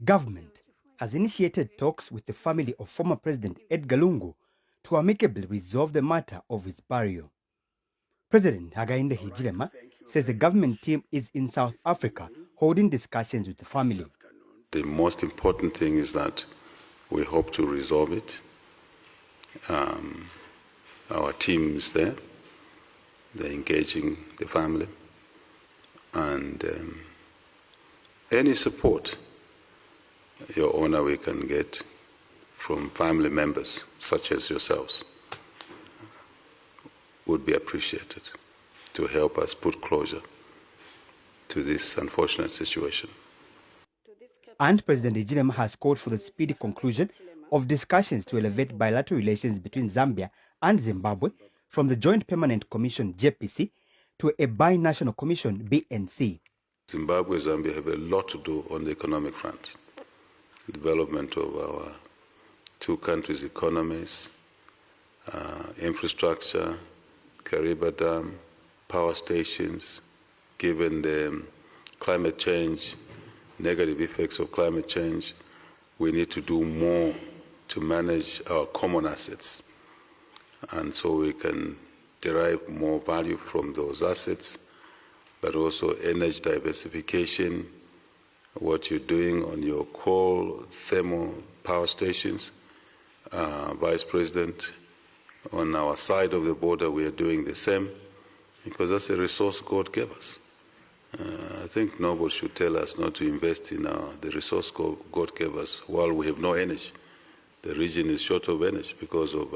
Government has initiated talks with the family of former President Edgar Lungu to amicably resolve the matter of his burial. President Hakainde Hichilema says the government team is in South Africa holding discussions with the family. The most important thing is that we hope to resolve it. Our team is there. They're engaging the family. And any support, Your Honor, we can get from family members such as yourselves would be appreciated to help us put closure to this unfortunate situation. And President Hichilema has called for the speedy conclusion of discussions to elevate bilateral relations between Zambia and Zimbabwe from the Joint Permanent Commission, JPC, to a binational commission, BNC. Zimbabwe and Zambia have a lot to do on the economic front. Development of our two countries' economies, infrastructure, Kariba Dam, power stations, given the climate change, negative effects of climate change, we need to do more to manage our common assets. And so we can derive more value from those assets, but also energy diversification, what you're doing on your coal, thermal power stations. Vice President, on our side of the border, we are doing the same, because that's a resource God gave us. I think nobody should tell us not to invest in the resource God gave us while we have no energy. The region is short of energy because of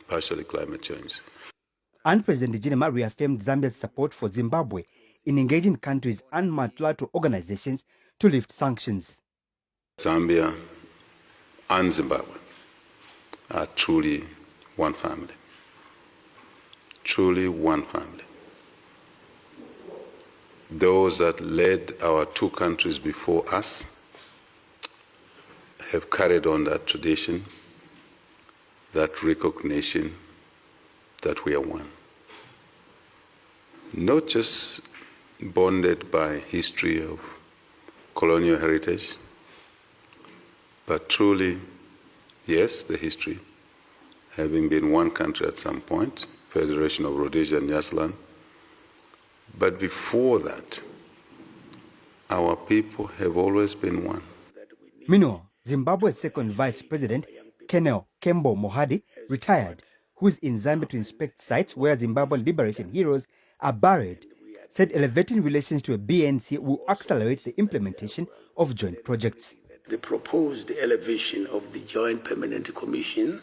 partially climate change. And President Hichilema reaffirmed Zambia's support for Zimbabwe in engaging countries and multilateral organizations to lift sanctions. Zambia and Zimbabwe are truly one family. Truly one family. Those that led our two countries before us have carried on that tradition, that recognition that we are one. Not just bonded by history of colonial heritage, but truly, yes, the history, having been one country at some point, Federation of Rhodesia and Nyasaland. But before that, our people have always been one. Meanwhile, Zimbabwe's second Vice President, Colonel Kembo Mohadi, retired, who is in Zambia to inspect sites where Zimbabwean liberation heroes are buried, said elevating relations to a BNC will accelerate the implementation of joint projects. The proposed elevation of the Joint Permanent Commission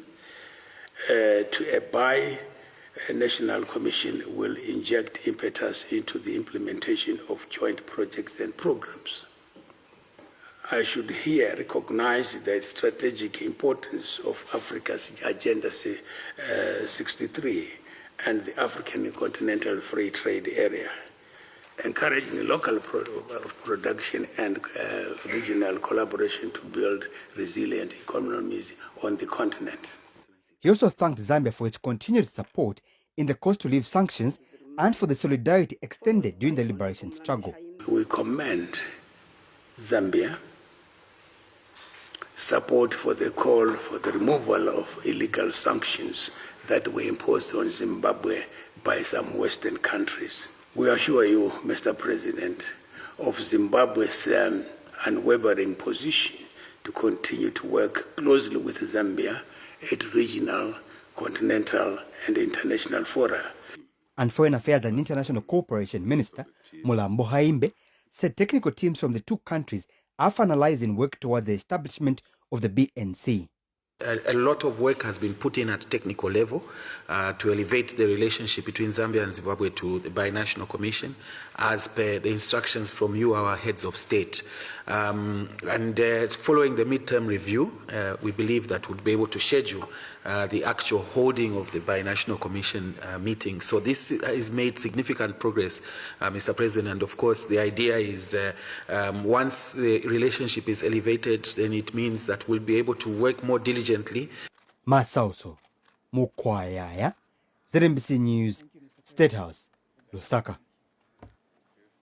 to a bi-national commission will inject impetus into the implementation of joint projects and programs. I should here recognize the strategic importance of Africa's Agenda 63 and the African Continental Free Trade Area, encouraging local production and regional collaboration to build resilient economies on the continent. He also thanked Zambia for its continued support in the cost to live sanctions and for the solidarity extended during the liberation struggle. We commend Zambia support for the call for the removal of illegal sanctions that were imposed on Zimbabwe by some Western countries. We assure you, Mr. President, of Zimbabwe's unwavering position to continue to work closely with Zambia at regional, continental, and international fora. And Foreign Affairs and International Cooperation Minister Mulambo Haimbe said technical teams from the two countries are finalizing work towards the establishment of the BNC. A lot of work has been put in at technical level to elevate the relationship between Zambia and Zimbabwe to the binational commission as per the instructions from you, our heads of state. And following the midterm review, we believe that we'll be able to schedule the actual holding of the binational commission meeting. So this has made significant progress, Mr. President. And of course, the idea is once the relationship is elevated, then it means that we'll be able to work more diligently. Masauso Mukwayaya, ZNBC News, State House, Lusaka.